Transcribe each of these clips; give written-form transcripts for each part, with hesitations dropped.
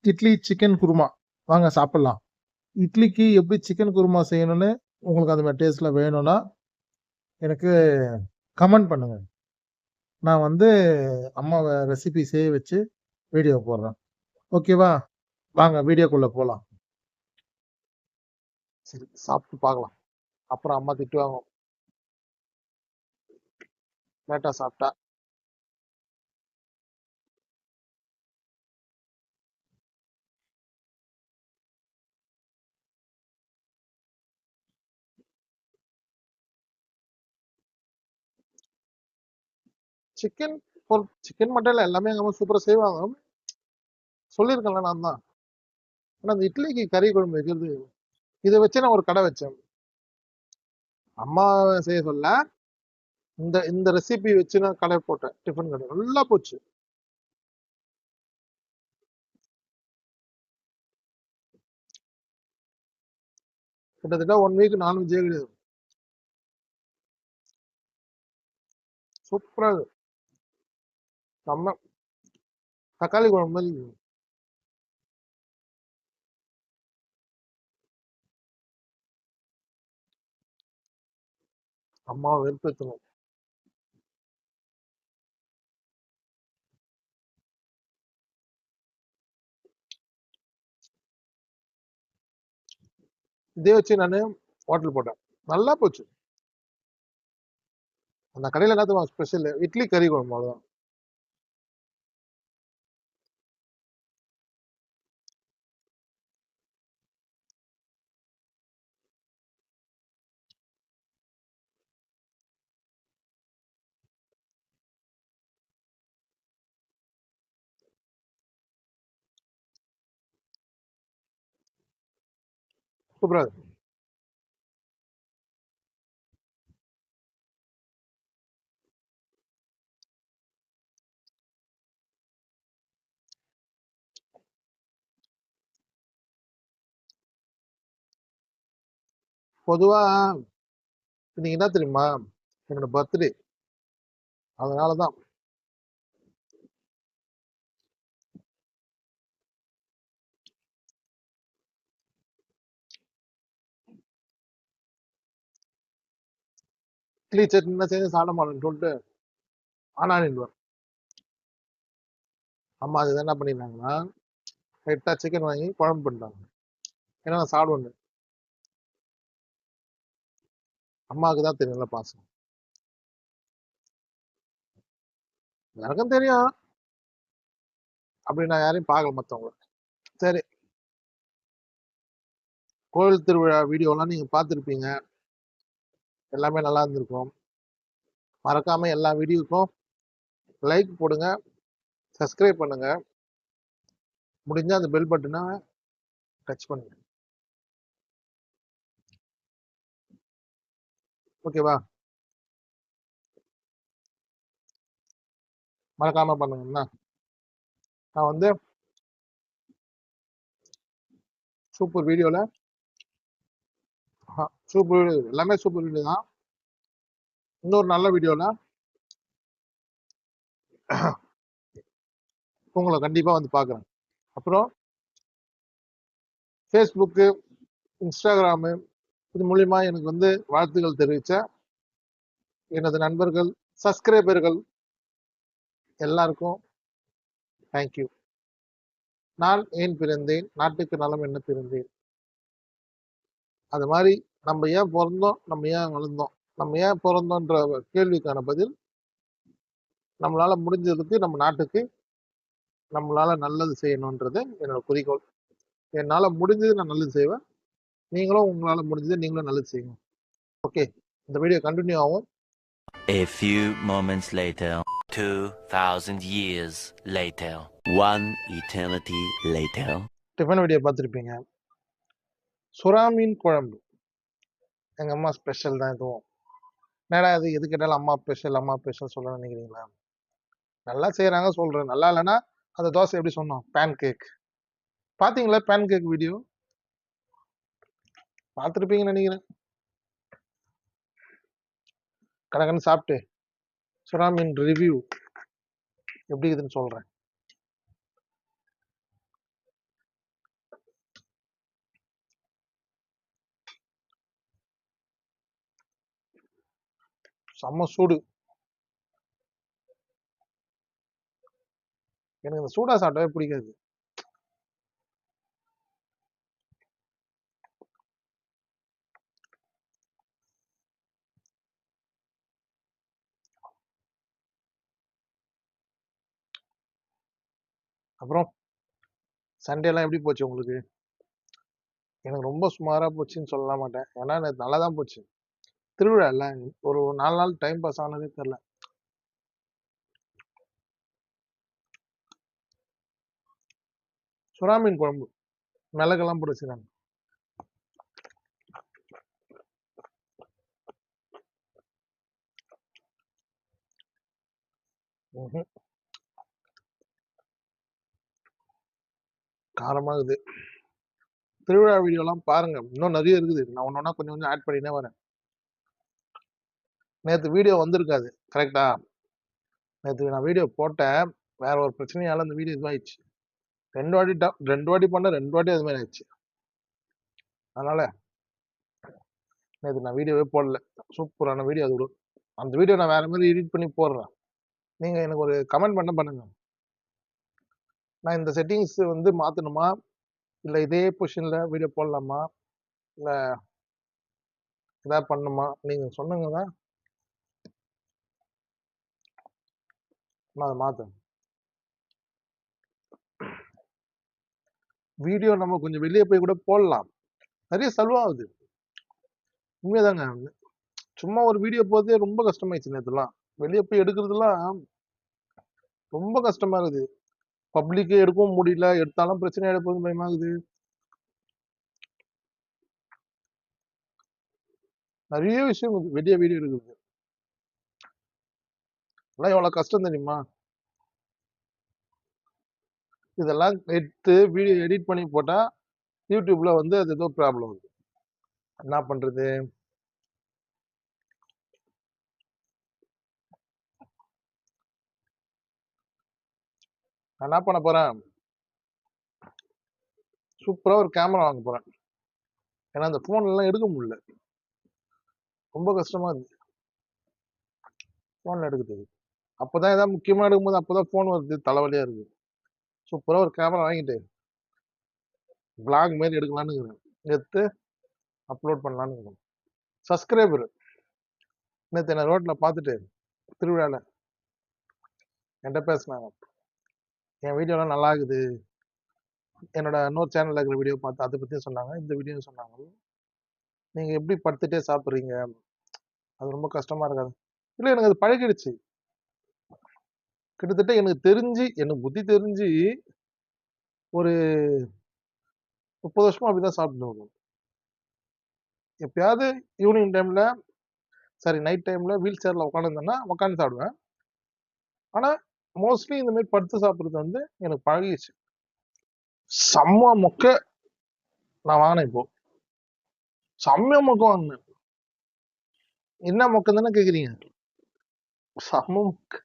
Idli chicken kurma வாங்க சாப்பிட்லாம். இட்லிக்கு எப்படி சிக்கன் குருமா செய்யணும்னு உங்களுக்கு அந்த மாதிரி டேஸ்ட்டில் வேணும்னா எனக்கு கமெண்ட் பண்ணுங்க. நான் வந்து அம்மாவை ரெசிபி செய்ய வச்சு வீடியோ போடுறேன். ஓகேவா? வாங்க வீடியோக்குள்ள போலாம். சரி, சாப்பிட்டு பார்க்கலாம். அப்புறம் அம்மா திட்டுவாங்க லேட்டா சாப்பிட்டா. சிக்கன் சிக்கன் மட்டன்ல எல்லாமே எங்க அம்மா சூப்பரா செய்வாங்க. சொல்லியிருக்கேன்ல நான் தான். ஆனா அந்த இட்லிக்கு கறி குழம்பு வைக்கிறது, இதை வச்சு நான் ஒரு கடை வச்சேன். அம்மா செய்ய சொல்ல, இந்த ரெசிபி வச்சு நான் கடை போட்டேன். டிஃபன் கடை நல்லா போச்சு. கிட்டத்தட்ட 1 வீக் நான்வெஜ்ஜே கிடையாது. சூப்பரா இருக்கு. செம்ம. தக்காளி குழம்பு மாதிரி இருக்கு. அம்மாவை வெறுப்பேற்றணும். இதே வச்சு நான் ஹோட்டல் போட்டேன். நல்லா போச்சு. அந்த கடையில என்ன தெரியுமா ஸ்பெஷல்? இட்லி கறி குழம்பு, அவ்வளவுதான். சூப்பரா இருக்கு. பொதுவா இன்னைக்கு என்ன தெரியுமா? என்னோட பர்த்டே. அதனாலதான் இட்லி சட்னி சேர்ந்து சாப்பிட மாட்டேன்னு சொல்லிட்டு ஆனா நின்றுவேன். அம்மா அது என்ன பண்ணிருந்தாங்கன்னா, லைட்டா சிக்கன் வாங்கி குழம்பு பண்ணிட்டாங்க. ஏன்னா நான் சாப்பிடுவேன். அம்மாவுக்கு தான் தெரியும்ல பாசம். எனக்கும் தெரியும். அப்படி நான் யாரையும் பார்க்கல மத்தவங்கள. சரி, கோவில் திருவிழா வீடியோலாம் நீங்க பார்த்துருப்பீங்க. எல்லாமே நல்லா இருந்திருக்கும். மறக்காம எல்லா வீடியோக்கும் லைக் போடுங்க, சப்ஸ்கிரைப் பண்ணுங்க. முடிஞ்சா அந்த பெல் பட்டனை டச் பண்ணுங்க. ஓகேவா? மறக்காம பண்ணுங்கன்னா நான் வந்து சூப்பர் வீடியோல சூப்பர் வீடியோ, எல்லாமே சூப்பர் வீடியோ தான். இன்னொரு நல்ல வீடியோல உங்களை கண்டிப்பா வந்து பார்க்குறேன். அப்புறம் ஃபேஸ்புக்கு, இன்ஸ்டாகிராமு இது மூலியமா எனக்கு வந்து வாழ்த்துக்கள் தெரிவிச்ச எனது நண்பர்கள், சப்ஸ்கிரைபர்கள் எல்லாருக்கும் தேங்க்யூ. நான் ஏன் பிறந்தேன், நாட்டுக்கு நலம் என்ன பிறந்தேன். அது மாதிரி நம்ம ஏன் பிறந்தோம், நம்ம ஏன் வளர்ந்தோம், நம்ம ஏன் பிறந்தோன்ற கேள்விக்கான பதில் நம்மளால முடிஞ்சதுக்கு நம்ம நாட்டுக்கு நம்மளால நல்லது செய்யணுன்றது என்னோட குறிக்கோள். என்னால முடிஞ்சது நான் நல்லது செய்வேன். நீங்களும் உங்களால முடிஞ்சது நீங்களும் நல்லது செய்யுங்க. ஓகே, இந்த வீடியோ கண்டினியூ ஆகும். A few moments later, 2000 years later, one eternity later. Tiffin video பார்த்துருப்பீங்க. சுறா மீன் குழம்பு எங்க அம்மா ஸ்பெஷல் தான். எதுவும் என்னடா இது எது கேட்டாலும் அம்மா ஸ்பெஷல் அம்மா ஸ்பெஷல் சொல்ல நினைக்கிறீங்களா? நல்லா செய்யறாங்க சொல்றேன். நல்லா இல்லைன்னா அந்த தோசை எப்படி சொன்னோம், பேன் கேக். பாத்தீங்களா பேன் கேக் வீடியோ? பார்த்துருப்பீங்கன்னு நினைக்கிறேன். கடகன்னு சாப்பிட்டு சுறா மீன் ரிவ்யூ எப்படி இருக்குதுன்னு சொல்றேன். செம்ம சூடு. எனக்கு இந்த சூடா சாப்பிட்டவே பிடிக்காது. அப்புறம் சண்டே எல்லாம் எப்படி போச்சு உங்களுக்கு? எனக்கு ரொம்ப சுமாரா போச்சுன்னு சொல்ல மாட்டேன். ஏன்னா நேத்து நல்லா தான் போச்சு. திருவிழா இல்ல. ஒரு 4 நாள் டைம் பாஸ் ஆனதே தெரியல. சுறா மீன் குழம்பு. மிளகெல்லாம் போட்டு வச்சிருக்காங்க. ம்ஹும். காரமா இருக்குது. திருவிழா வீடியோலாம் பாருங்க. இன்னும் நிறைய இருக்குது. நான் ஒன்னொன்னா கொஞ்சம் கொஞ்சம் ஆட் பண்ணினே வரேன். நேத்து வீடியோ வந்திருக்காது. கரெக்டா? நேத்து நான் வீடியோ போட்டேன். வேற ஒரு பிரச்சனையால அந்த வீடியோ இதுவாயிடுச்சு. 2 வாட்டி பண்ண 2 வாட்டி அது மாதிரி ஆயிடுச்சு. அதனால நேத்து நான் வீடியோவே போடல. சூப்பரான வீடியோ அது கூட. அந்த வீடியோ நான் வேற மாதிரி எடிட் பண்ணி போடுறேன். நீங்க எனக்கு ஒரு கமெண்ட் பண்ணுங்க. நான் இந்த செட்டிங்ஸ் வந்து மாத்தணுமா? இல்ல இதே பொசிஷன்ல வீடியோ போடலாமா? இல்ல ஏதாவது பண்ணணுமா? நீங்க சொன்னீங்கன்னா நான் அதை மாத்தேன். வீடியோ நம்ம கொஞ்சம் வெளியே போய் கூட போடலாம். நிறைய செலவாகுது. உண்மைதாங்க. சும்மா ஒரு வீடியோ போதே ரொம்ப கஷ்டமாயிடுச்சு நேத்துலாம். வெளியே போய் எடுக்கிறதுலாம் ரொம்ப கஷ்டமா இருக்குது. பப்ளிக்கே எடுக்கவும் முடியல. எடுத்தாலும் பிரச்சனை ஆயிட போகுது பயமாகுது. நிறைய விஷயம் வெளியே வீடியோ எடுக்குது. எல்லாம் எவ்வளவு கஷ்டம் தெரியுமா? இதெல்லாம் எடுத்து வீடியோ எடிட் பண்ணி போட்டா யூடியூப்ல வந்து அது ஏதோ ப்ராப்ளம் வருது. என்ன பண்றது? நான் என்ன பண்ண போறேன்? சூப்பரா ஒரு கேமரா வாங்க போறேன். ஏன்னா அந்த போன்ல எல்லாம் எடுக்க முடியல. ரொம்ப கஷ்டமா இருக்கு போன்ல எடுக்கிறது. அப்பதான் ஏதாவது முக்கியமா எடுக்கும்போது அப்பதான் போன் வருது. தலைவலியா இருக்கு. சூப்பரா ஒரு கேமரா வாங்கிட்டு பிளாக் மாதிரி எடுக்கலான்னு இருக்கிறேன். எடுத்து அப்லோட் பண்ணலான்னு இருக்கிறேன். சப்ஸ்கிரைபர் நேற்று என்ன ரோட்ல பார்த்துட்டு திருவிழால என்கிட்ட பேசினாங்க. என் வீடியோலாம் நல்லா இருக்குது. என்னோட இன்னொரு சேனல்ல இருக்கிற வீடியோ பார்த்து அதை பத்தியும் சொன்னாங்க. இந்த வீடியோ சொன்னாங்க. நீங்க எப்படி படுத்துட்டே சாப்பிடுறீங்க? அது ரொம்ப கஷ்டமா இருக்காது. இல்ல எனக்கு அது பழகிடுச்சு. கிட்டத்தட்ட எனக்கு புத்தி தெரிஞ்சு ஒரு 30 வருஷமா அப்படிதான் சாப்பிட்டு வரும். எப்பயாவது ஈவினிங் டைம்ல நைட் டைம்ல வீல் சேர்ல உட்காந்துருந்தேன்னா உட்காந்து சாப்பிடுவேன். ஆனா மோஸ்ட்லி இந்த மாதிரி படுத்து சாப்பிடுறது வந்து எனக்கு பழகிடுச்சு. செம்ம மொக்க நான் வாங்கினேன் இப்போ. செம்ம மொக்க வாங்கினேன். என்ன மொக்கம் தானே கேக்குறீங்க? செம்ம மொக்க.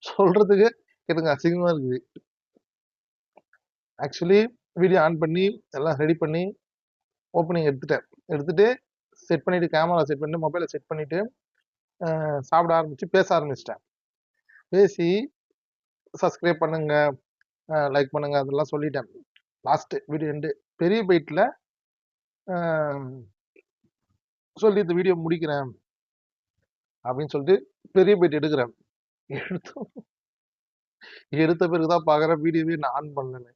சொல்றதுக்கு எனக்கு அசிங்கமா இருக்குது. ஆக்சுவலி வீடியோ ஆன் பண்ணி எல்லாம் ரெடி பண்ணி ஓப்பனிங் எடுத்துட்டு செட் பண்ணிட்டு கேமரா செட் பண்ணிட்டு மொபைலை செட் பண்ணிட்டு சாப்பிட ஆரம்பிச்சு பேச ஆரம்பிச்சிட்டேன். பேசி சப்ஸ்கிரைப் பண்ணுங்க, லைக் பண்ணுங்க அதெல்லாம் சொல்லிட்டேன். லாஸ்ட் வீடியோ எண்டு பெரிய பைட்ல சொல்லி இந்த வீடியோ முடிக்கிறேன் அப்படின்னு சொல்லிட்டு பெரிய பைட் எடுக்கிறேன். எடுத்த பிறகுதான் பாக்குறேன் வீடியோவே நான் ஆன் பண்ணல.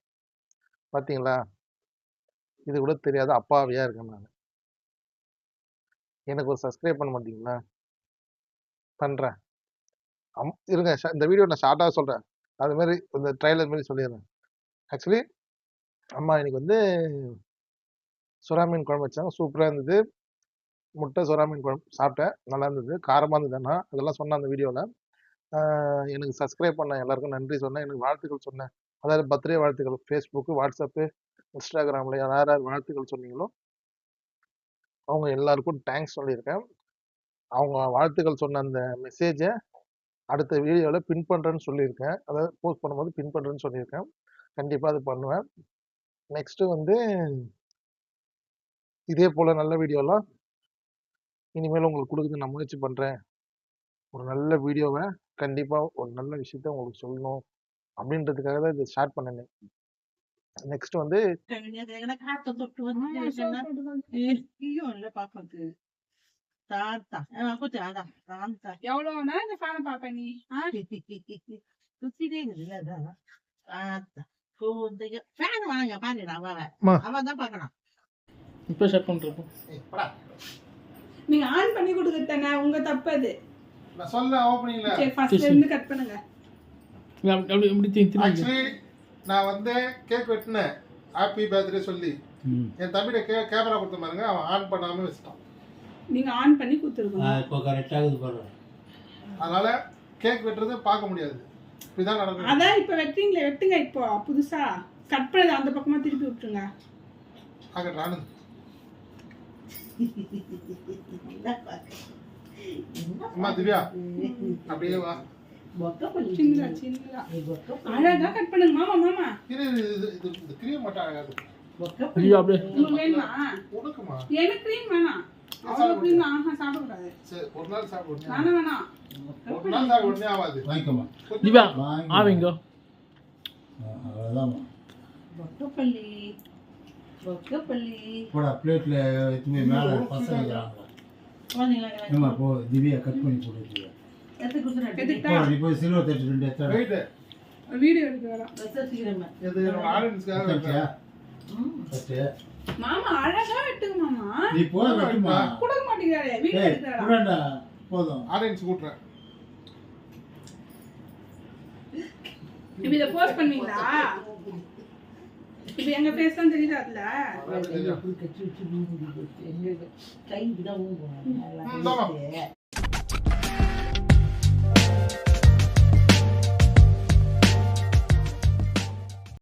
பாத்தீங்களா? இது கூட தெரியாத அப்பாவியா இருக்கேன் நான். எனக்கு ஒரு சப்ஸ்கிரைப் பண்ண மாட்டீங்களா? பண்றேன். இருங்க இந்த வீடியோ நான் ஷார்ட்டா சொல்றேன். அது மாதிரி இந்த ட்ரைலர் மாதிரி சொல்லிடுறேன். ஆக்சுவலி அம்மா இன்னைக்கு வந்து சுறா மீன் குழம்பு வச்சாங்க. சூப்பரா இருந்தது. முட்டை சுறா மீன் குழம்பு சாப்பிட்டேன். நல்லா இருந்தது. காரமா இருந்ததுன்னா அதெல்லாம் சொன்னேன் அந்த வீடியோல. எனக்கு சப்ஸ்கிரைப் பண்ண எல்லாருக்கும் நன்றி சொன்னேன். எனக்கு வாழ்த்துக்கள் சொன்னேன். அதாவது பர்த்டே வாழ்த்துக்கள் ஃபேஸ்புக், வாட்ஸ்அப்பு, இன்ஸ்டாகிராம்ல யார் யார் வாழ்த்துக்கள் சொன்னீங்களோ அவங்க எல்லாருக்கும் தேங்க்ஸ் சொல்லியிருக்கேன். அவங்க வாழ்த்துக்கள் சொன்ன அந்த மெசேஜை அடுத்த வீடியோல பின் பண்றேன்னு சொல்லியிருக்கேன். அதாவது போஸ்ட் பண்ணும்போது பின் பண்றேன்னு சொல்லியிருக்கேன். கண்டிப்பா அது பண்ணுவேன். நெக்ஸ்ட் வந்து இதே போல நல்ல வீடியோலாம் இனிமேல் உங்களுக்கு கொடுக்குறது நான் முயற்சி பண்றேன் ஒரு நல்ல வீடியோவை கண்டிப்பா ஒரு நல்ல விஷயத்த உங்களுக்கு சொல்லணும் அப்படின்றதுக்காக தான் இதை ஷேர் பண்ணேன். நெக்ஸ்ட் வந்து எவ்வளவுனா இந்த ஃபேனை பாப்ப நீ இப்போ ஷேர் பண்ணுறப்போ நீங்க ஆன் பண்ணி கொடுத்துட்டேனே உங்க தப்பு அது. நான் சொல்ல ஓப்பனிங்ல சரி ஃபர்ஸ்ட்ல இருந்து கட் பண்ணுங்க. அப்படி அப்படி திரும்பி ஆக்சுவலி நான் வந்து கேக் வெட்டினேன் ஹாப்பி பர்த்டே சொல்லி. என் தம்பிட்ட கேமரா கொடுத்த பாருங்க, அவன் ஆன் பண்ணாம வச்சுட்டான். நீங்க ஆன் பண்ணி கொடுத்துருக்கணும். இப்போ கரெக்டாகுது பாரு. அதனால கேக் வெட்டுறது பார்க்க முடியாது. இப்படிதான் நடக்கும். அதான் இப்ப வெட்டுறீங்களே, வெட்டுங்க. இப்போ புதுசா கட் பண்ணது அந்த பக்கமா திருப்பி விட்டுருங்க. ஆகட்டானு அம்மா திவ்யா அப்படியே வா. சின்னதா சின்னதா அழகா கட் பண்ணுங்க. மாமா மாமா இது கிரீம் மட்டும் ஆகாது. ஐயோ அப்படியே உங்களுக்கு வேணுமா? உனக்குமா? எனக்கு கிரீம் வேணாம். அவ்வளவு கிரீம் ஆஹா சாப்பிடக்கூடாது. சரி ஒரு நாள் சாப்பிடுங்க. நானும் வேணாம். ஒரு நாள் சாப்பிட உடனே ஆகாது. வாங்கிக்கோமா. திவ்யா வாங்கி ஆவீங்க அவ்வளோதான். பொக்கப்பள்ளி பொக்கப்பள்ளி போடா பிளேட்டில் எதுவுமே மேலே பசங்க இருக்கிறாங்க. ஏமா போ திவ்யா கட் பண்ணி போட்டு எதுக்கிட்டா நீ போய் சில்வர் தட்டு 2 எடுத்து வெயிட் வீடியோ எடுக்க வரேன். இது நம்ம ஆடியன்ஸ்க்காக தட்டியா தட்டு மாமா அழகா வெட்டுங்க மாமா. நீ போய் வெட்டுமா. கொடுக்க மாட்டேங்கிறாரே. வீடியோ ஏய் எடுக்கறா. புரண்டா போதும். ஆடியன்ஸ் கூட்டுறேன். இப்ப இத போஸ்ட் பண்ணுவீங்களா? இப்ப எங்க ஃபேஸ் தான் தெரியுது அதுல. அதான் தெரியும். கை விட ஊங்குவோம். இந்தாம்மா.